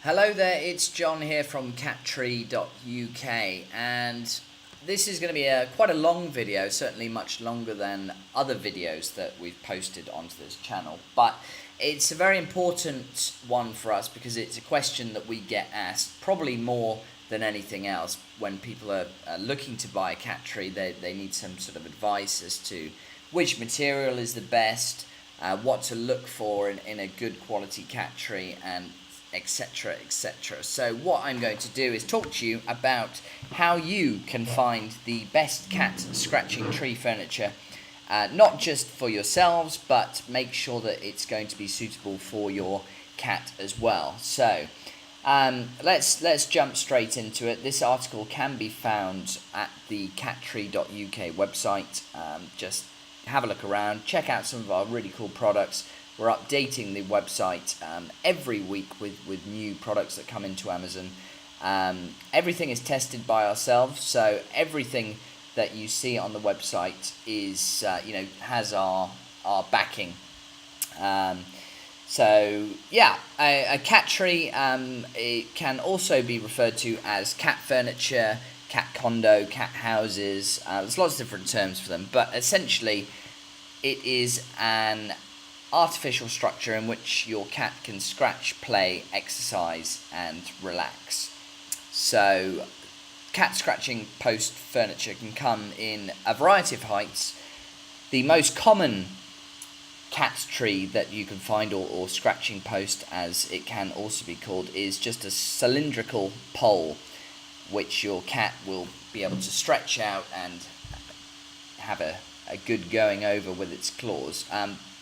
Hello there, it's John here from cattree.uk, and this is going to be quite a long video, certainly much longer than other videos that we've posted onto this channel, but it's a very important one for us because it's a question that we get asked probably more than anything else. When people are looking to buy a cat tree, they need some sort of advice as to which material is the best, what to look for in a good quality cat tree, and etc, etc. So what I'm going to do is talk to you about how you can find the best cat scratching tree furniture, not just for yourselves, but make sure that it's going to be suitable for your cat as well. So let's jump straight into it. This article can be found at the cattree.uk website. Just have a look around, check out some of our really cool products. We're updating the website every week with new products that come into Amazon. Everything is tested by ourselves, so everything that you see on the website is has our backing. So yeah, a cat tree, it can also be referred to as cat furniture, cat condo, cat houses. There's lots of different terms for them, but essentially it is an artificial structure in which your cat can scratch, play, exercise, and relax. So cat scratching post furniture can come in a variety of heights. The most common cat tree that you can find, or scratching post as it can also be called, is just a cylindrical pole which your cat will be able to stretch out and have a good going over with its claws.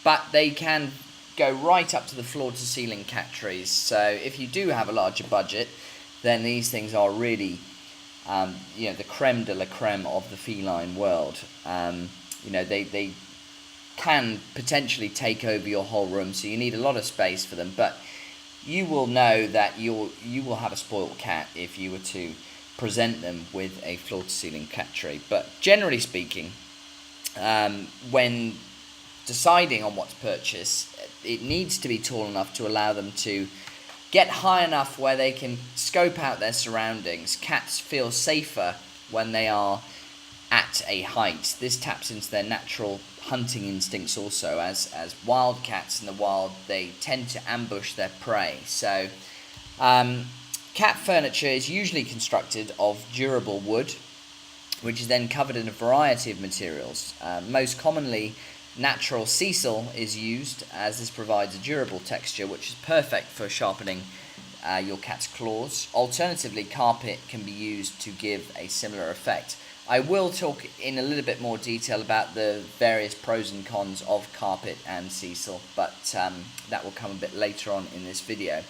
But they can go right up to the floor-to-ceiling cat trees. So if you do have a larger budget, then these things are really, the creme de la creme of the feline world. They can potentially take over your whole room, so you need a lot of space for them. But you will know that you will have a spoiled cat if you were to present them with a floor-to-ceiling cat tree. But generally speaking, when deciding on what to purchase, it needs to be tall enough to allow them to get high enough where they can scope out their surroundings. Cats feel safer when they are at a height. This taps into their natural hunting instincts also, as wild cats in the wild, they tend to ambush their prey. So cat furniture is usually constructed of durable wood, which is then covered in a variety of materials. Most commonly, natural sisal is used, as this provides a durable texture which is perfect for sharpening your cat's claws. Alternatively, carpet can be used to give a similar effect. I will talk in a little bit more detail about the various pros and cons of carpet and sisal, but that will come a bit later on in this video.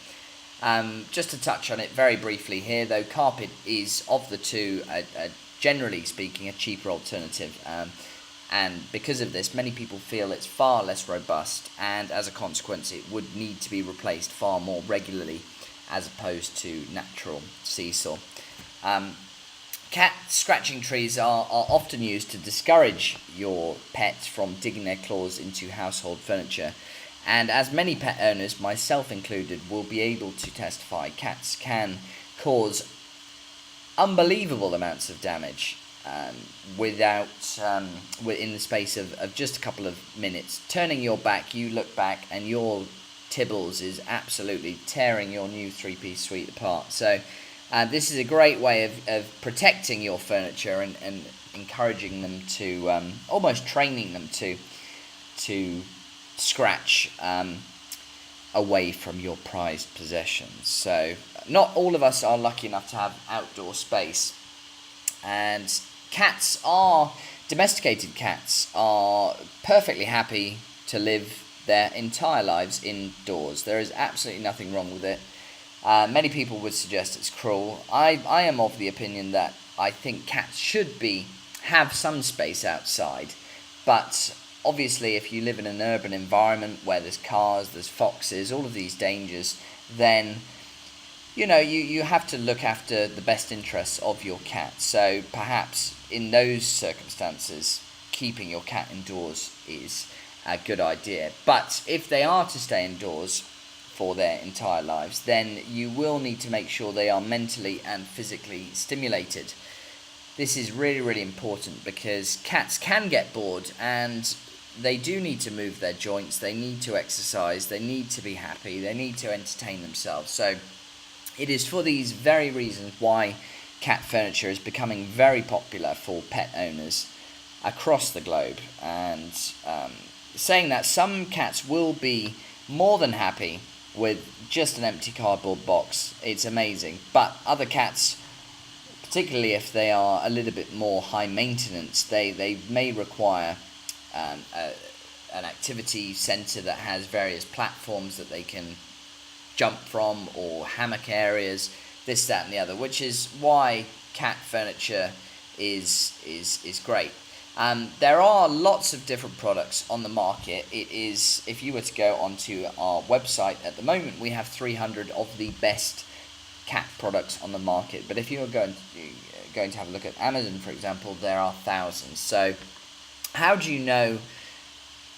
Just to touch on it very briefly here, though, carpet is, of the two, generally speaking, a cheaper alternative. And because of this, many people feel it's far less robust, and as a consequence, it would need to be replaced far more regularly as opposed to natural sisal. Cat scratching trees are often used to discourage your pet from digging their claws into household furniture. And as many pet owners, myself included, will be able to testify, cats can cause unbelievable amounts of damage within the space of just a couple of minutes. Turning your back, you look back, and your Tibbles is absolutely tearing your new three-piece suite apart. So this is a great way of protecting your furniture and encouraging them to, almost training them to scratch away from your prized possessions. So not all of us are lucky enough to have outdoor space, and domesticated cats are perfectly happy to live their entire lives indoors. There is absolutely nothing wrong with it. Many people would suggest it's cruel. I am of the opinion that I think cats should have some space outside, but obviously if you live in an urban environment where there's cars, there's foxes, all of these dangers, then you have to look after the best interests of your cat. So perhaps in those circumstances, keeping your cat indoors is a good idea. But if they are to stay indoors for their entire lives, then you will need to make sure they are mentally and physically stimulated. This is really, really important because cats can get bored and they do need to move their joints, they need to exercise, they need to be happy, they need to entertain themselves. So it is for these very reasons why cat furniture is becoming very popular for pet owners across the globe. And saying that, some cats will be more than happy with just an empty cardboard box. It's amazing. But other cats, particularly if they are a little bit more high maintenance, they may require an activity centre that has various platforms that they can jump from, or hammock areas, this, that and the other, which is why cat furniture is great. There are lots of different products on the market. It is, if you were to go onto our website at the moment, we have 300 of the best cat products on the market. But if you are going to have a look at Amazon, for example, there are thousands. So how do you know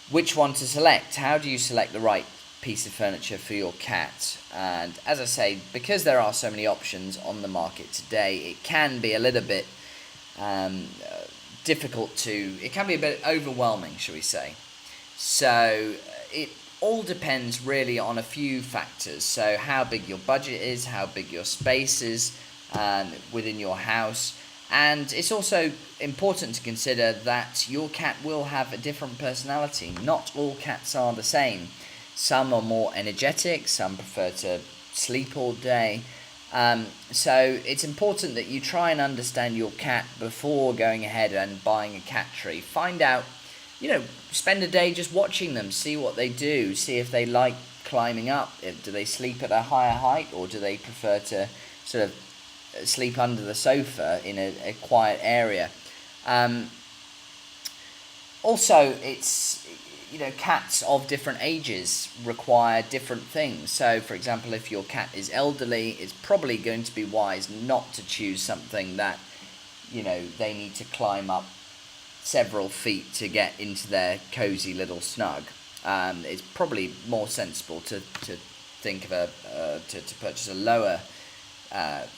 which one to select? How do you select the right piece of furniture for your cat? And as I say, because there are so many options on the market today, it can be a little bit it can be a bit overwhelming, shall we say. So it all depends really on a few factors. So how big your budget is, how big your space is within your house. And it's also important to consider that your cat will have a different personality. Not all cats are the same. Some are more energetic, some prefer to sleep all day. So it's important that you try and understand your cat before going ahead and buying a cat tree. Find out, spend a day just watching them, see what they do, see if they like climbing up. Do they sleep at a higher height, or do they prefer to sort of sleep under the sofa in a quiet area? Also, it's, cats of different ages require different things. So, for example, if your cat is elderly, it's probably going to be wise not to choose something that, they need to climb up several feet to get into their cozy little snug. It's probably more sensible to think of to purchase a lower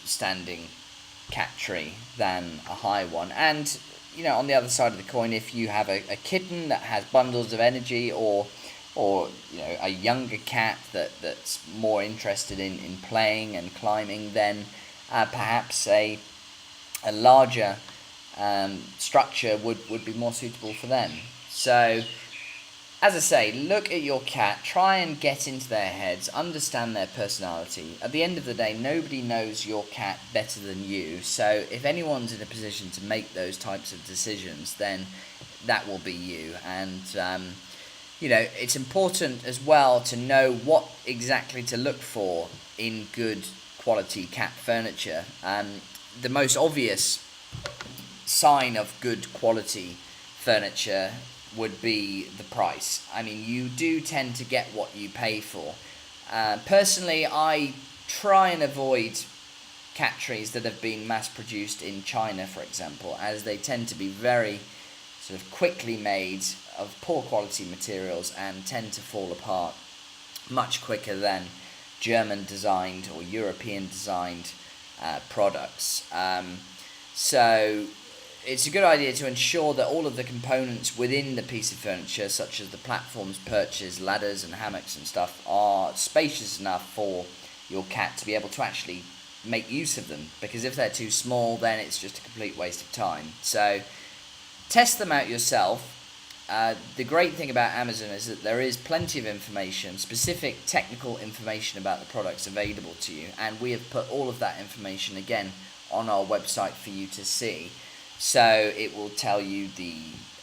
standing cat tree than a high one. And on the other side of the coin, if you have a kitten that has bundles of energy, or a younger cat that's more interested in playing and climbing, then perhaps a larger structure would be more suitable for them. So, as I say, look at your cat, try and get into their heads, understand their personality. At the end of the day, nobody knows your cat better than you, so if anyone's in a position to make those types of decisions, then that will be you. And, it's important as well to know what exactly to look for in good quality cat furniture. The most obvious sign of good quality furniture would be the price. I mean, you do tend to get what you pay for. Personally, I try and avoid cat trees that have been mass produced in China, for example, as they tend to be very sort of quickly made of poor quality materials and tend to fall apart much quicker than German designed or European designed products. So it's a good idea to ensure that all of the components within the piece of furniture, such as the platforms, perches, ladders and hammocks and stuff, are spacious enough for your cat to be able to actually make use of them. Because if they're too small, then it's just a complete waste of time. So test them out yourself. The great thing about Amazon is that there is plenty of information, specific technical information about the products available to you, and we have put all of that information again on our website for you to see. So it will tell you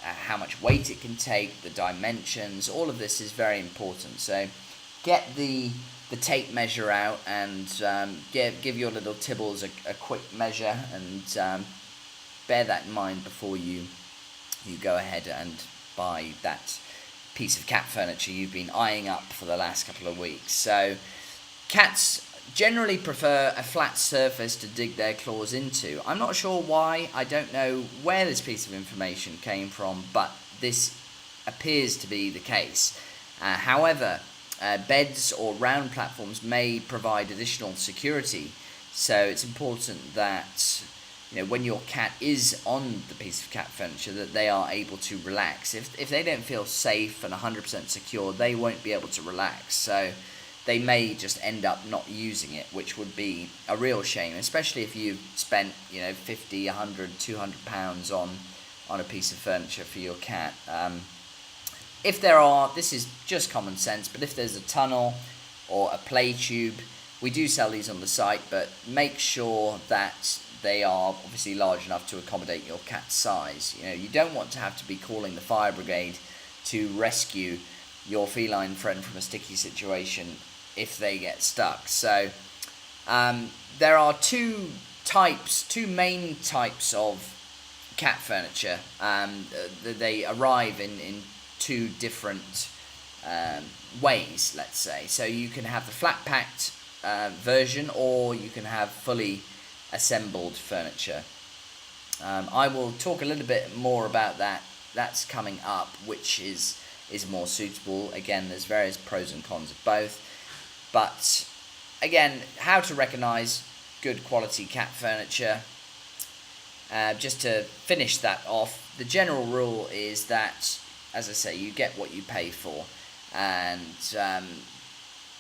how much weight it can take, the dimensions. All of this is very important. So get the tape measure out and give your little Tibbles a quick measure, and bear that in mind before you go ahead and buy that piece of cat furniture you've been eyeing up for the last couple of weeks. So cats generally prefer a flat surface to dig their claws into. I'm not sure why. I don't know where this piece of information came from, but this appears to be the case. However, beds or round platforms may provide additional security. So it's important that, when your cat is on the piece of cat furniture, that they are able to relax. If they don't feel safe and 100% secure, they won't be able to relax. So they may just end up not using it, which would be a real shame, especially if you've spent 50, 100, 200 pounds on a piece of furniture for your cat. If there are, this is just common sense, but if there's a tunnel or a play tube, we do sell these on the site, but make sure that they are obviously large enough to accommodate your cat's size. You don't want to have to be calling the fire brigade to rescue your feline friend from a sticky situation if they get stuck. So there are two main types of cat furniture. They arrive in two different ways, let's say. So you can have the flat packed version, or you can have fully assembled furniture. I will talk a little bit more about that. That's coming up, which is more suitable. Again, there's various pros and cons of both. But again, how to recognise good quality cat furniture. Just to finish that off, the general rule is that, as I say, you get what you pay for. And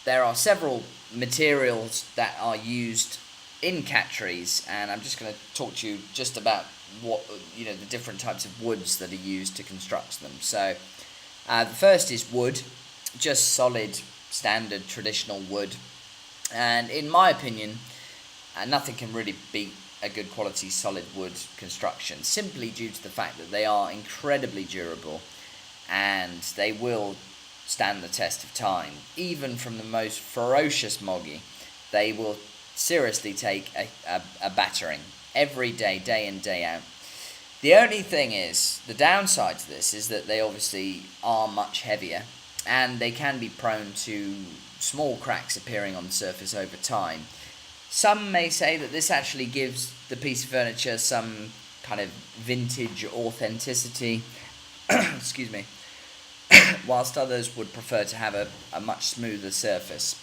there are several materials that are used in cat trees, and I'm just going to talk to you just about what the different types of woods that are used to construct them. So the first is wood, just solid, standard, traditional wood. And in my opinion, nothing can really beat a good quality solid wood construction, simply due to the fact that they are incredibly durable and they will stand the test of time. Even from the most ferocious moggy, they will seriously take a battering every day, day in, day out. The only thing is, the downside to this is that they obviously are much heavier, and they can be prone to small cracks appearing on the surface over time. Some may say that this actually gives the piece of furniture some kind of vintage authenticity, excuse me, whilst others would prefer to have a much smoother surface.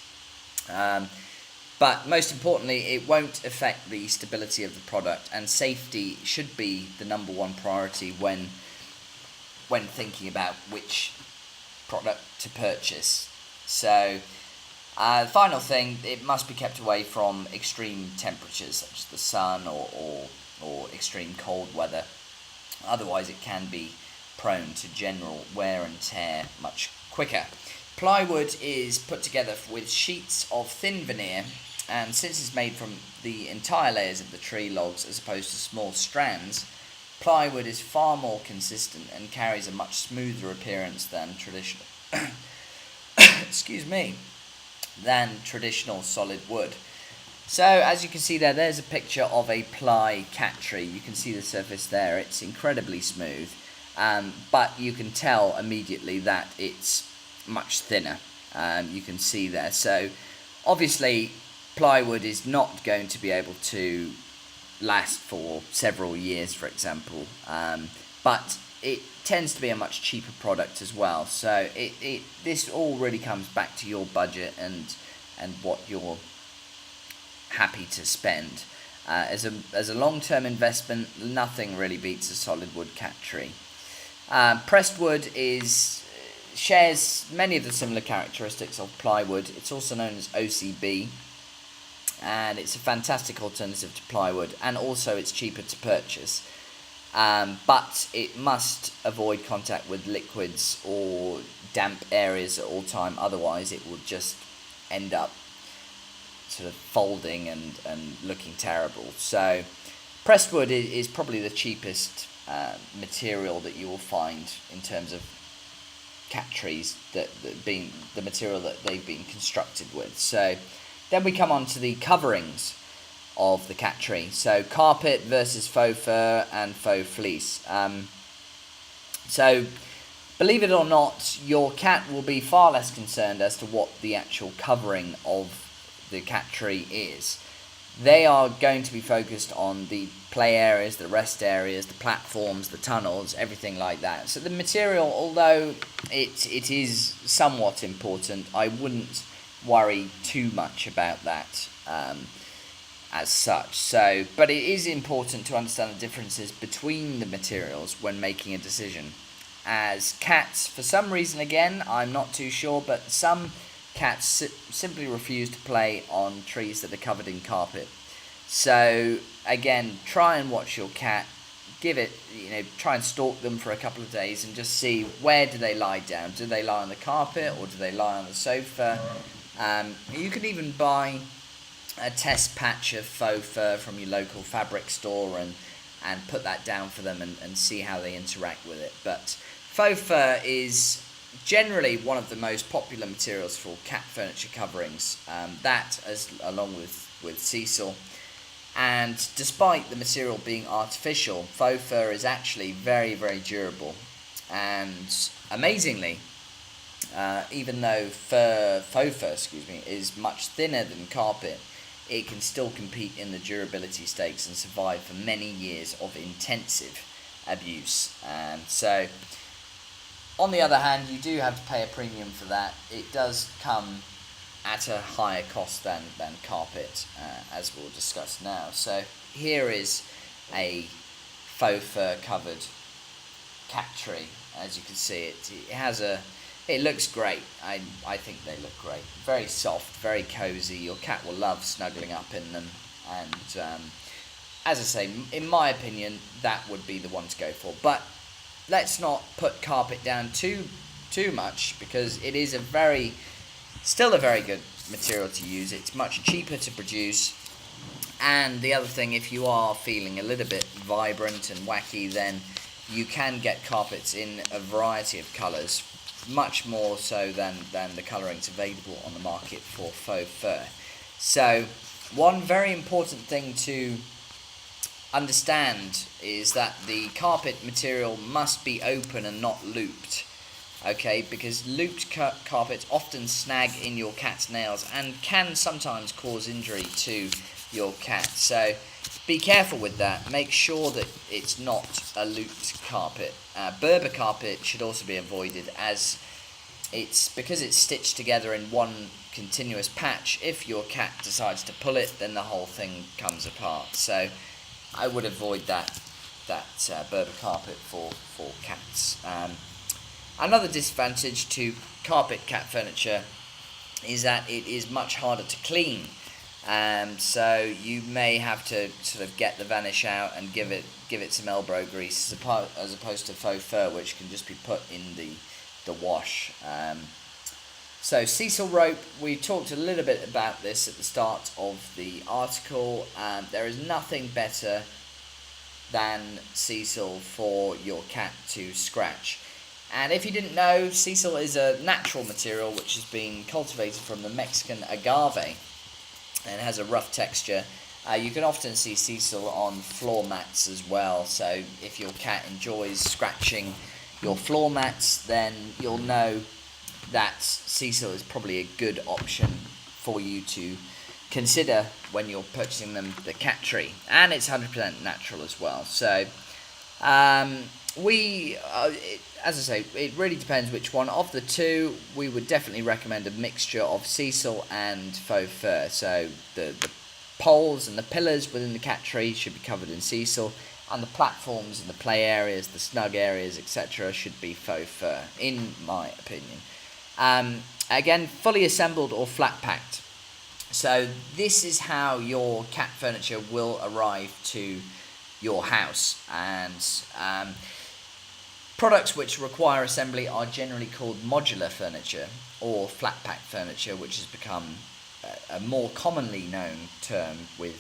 But most importantly, it won't affect the stability of the product, and safety should be the number one priority when thinking about which product to purchase. So, the final thing, it must be kept away from extreme temperatures such as the sun or extreme cold weather. Otherwise, it can be prone to general wear and tear much quicker. Plywood is put together with sheets of thin veneer, and since it's made from the entire layers of the tree logs as opposed to small strands, plywood is far more consistent and carries a much smoother appearance than traditional than traditional solid wood. So as you can see there's a picture of a ply cat tree. You can see the surface there. It's incredibly smooth, but you can tell immediately that it's much thinner. You can see there. So obviously plywood is not going to be able to last for several years, for example, but it tends to be a much cheaper product as well. So this all really comes back to your budget and what you're happy to spend. As a long-term investment, nothing really beats a solid wood cat tree. Pressed wood shares many of the similar characteristics of plywood. It's also known as OCB, and it's a fantastic alternative to plywood, and also it's cheaper to purchase. But it must avoid contact with liquids or damp areas at all time, otherwise it will just end up sort of folding and looking terrible. So pressed wood is probably the cheapest material that you will find in terms of cat trees, that being the material that they've been constructed with. So then we come on to the coverings of the cat tree. So carpet versus faux fur and faux fleece. So believe it or not, your cat will be far less concerned as to what the actual covering of the cat tree is. they are going to be focused on the play areas, the rest areas, the platforms, the tunnels, everything like that. So the material, although it is somewhat important, I wouldn't worry too much about that as such. So, but it is important to understand the differences between the materials when making a decision. As cats, for some reason, again, I'm not too sure, but some cats simply refuse to play on trees that are covered in carpet. So again, try and watch your cat. Give it, try and stalk them for a couple of days and just see, where do they lie down. Do they lie on the carpet or do they lie on the sofa? You can even buy a test patch of faux fur from your local fabric store and put that down for them and see how they interact with it. But faux fur is generally one of the most popular materials for cat furniture coverings. That, along with Cecil. And despite the material being artificial, faux fur is actually very, very durable. And amazingly, even though faux fur, is much thinner than carpet, it can still compete in the durability stakes and survive for many years of intensive abuse. And so, on the other hand, you do have to pay a premium for that. It does come at a higher cost than carpet, as we'll discuss now. So here is a faux fur covered cat tree. As you can see, it looks great. I think they look great. Very soft, very cozy. Your cat will love snuggling up in them. And as I say, in my opinion, that would be the one to go for. But let's not put carpet down too much, because it is still a very good material to use. It's much cheaper to produce. And the other thing, if you are feeling a little bit vibrant and wacky, then you can get carpets in a variety of colours, much more so than the colourings available on the market for faux fur. So one very important thing to understand is that the carpet material must be open and not looped. Okay, because looped carpets often snag in your cat's nails and can sometimes cause injury to your cat. So be careful with that. Make sure that it's not a looped carpet. Berber carpet should also be avoided, as because it's stitched together in one continuous patch. If your cat decides to pull it, then the whole thing comes apart. So I would avoid that Berber carpet for cats. Another disadvantage to carpet cat furniture is that it is much harder to clean. So you may have to sort of get the vanish out and give it some elbow grease, as opposed to faux fur, which can just be put in the wash. So Cecil rope, we talked a little bit about this at the start of the article. There is nothing better than Cecil for your cat to scratch. And if you didn't know, Cecil is a natural material which has been cultivated from the Mexican agave and has a rough texture. You can often see Cecil on floor mats as well, so if your cat enjoys scratching your floor mats, then you'll know that Cecil is probably a good option for you to consider when you're purchasing the cat tree. And it's 100% natural as well. So as I say, it really depends which one. Of the two, we would definitely recommend a mixture of Cecil and faux fur. So the poles and the pillars within the cat tree should be covered in Cecil, and the platforms and the play areas, the snug areas, etc. should be faux fur, in my opinion. Again, fully assembled or flat packed. So this is how your cat furniture will arrive to your house. And products which require assembly are generally called modular furniture or flat pack furniture, which has become a more commonly known term with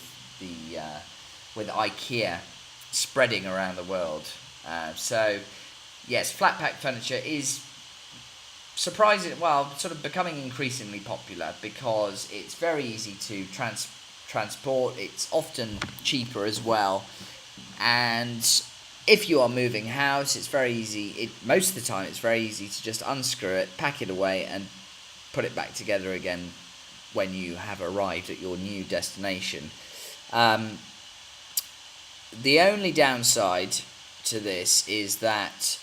IKEA spreading around the world. So yes, flat pack furniture is sort of becoming increasingly popular because it's very easy to transport. It's often cheaper as well, and if you are moving house, it's very easy. Most of the time, it's very easy to just unscrew it, pack it away, and put it back together again when you have arrived at your new destination. The only downside to this is that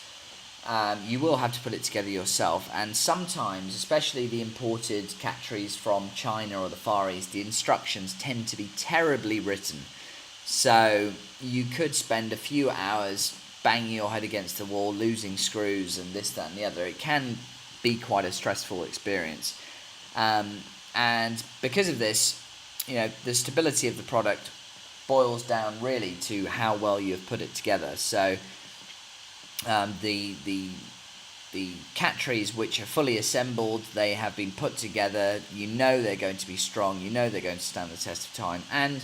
you will have to put it together yourself, and sometimes, especially the imported cat trees from China or the Far East, the instructions tend to be terribly written. So you could spend a few hours banging your head against the wall, losing screws and this, that and the other. It can be quite a stressful experience. And because of this, the stability of the product boils down really to how well you have put it together. So the cat trees which are fully assembled, they have been put together, they're going to be strong, they're going to stand the test of time, and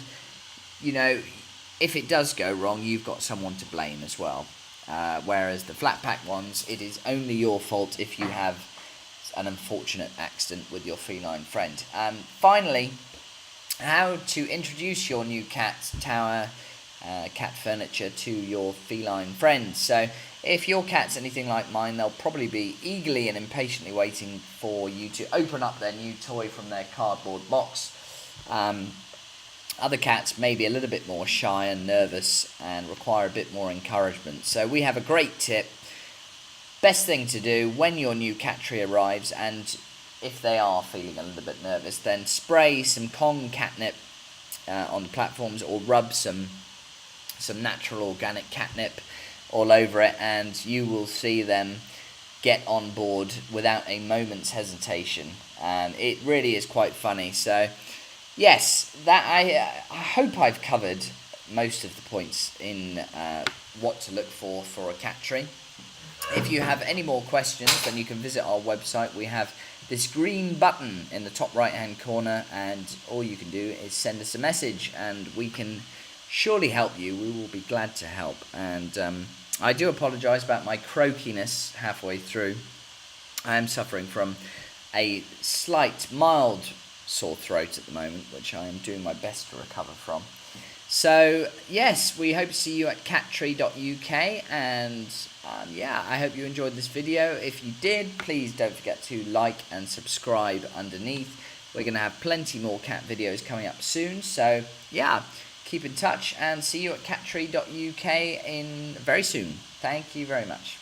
if it does go wrong, you've got someone to blame as well. Whereas the flat pack ones, it is only your fault if you have an unfortunate accident with your feline friend. Finally, how to introduce your new cat tower, cat furniture to your feline friends. So if your cat's anything like mine, they'll probably be eagerly and impatiently waiting for you to open up their new toy from their cardboard box. Other cats may be a little bit more shy and nervous and require a bit more encouragement. So we have a great tip. Best thing to do when your new cat tree arrives, and if they are feeling a little bit nervous, then spray some Kong catnip on the platforms, or rub some natural organic catnip all over it, and you will see them get on board without a moment's hesitation. And it really is quite funny. So yes, that I hope I've covered most of the points in what to look for a cat tree. If you have any more questions, then you can visit our website. We have this green button in the top right hand corner, and all you can do is send us a message and we can surely help you. We will be glad to help. And I do apologise about my croakiness halfway through. I am suffering from a mild sore throat at the moment, which I am doing my best to recover from. So yes, we hope to see you at cattree.uk, and I hope you enjoyed this video. If you did, please don't forget to like and subscribe underneath. We're going to have plenty more cat videos coming up soon, so keep in touch and see you at cattree.uk in very soon. Thank you very much.